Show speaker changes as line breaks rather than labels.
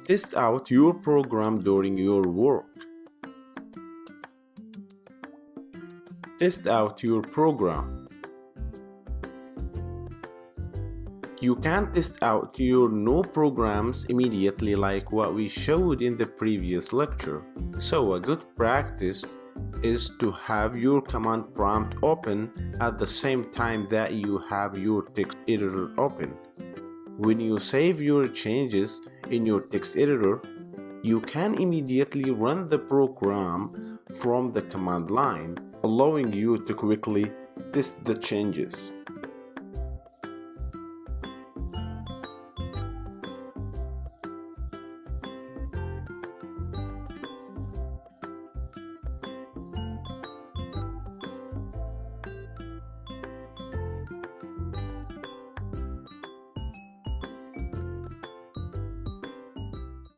Test out your program during your work. Test out your program. You can test out your new programs immediately like what we showed in the previous lecture. So a good practice is to have your command prompt open at the same time that you have your text editor open. When you save your changes in your text editor, you can immediately run the program from the command line, allowing you to quickly test the changes.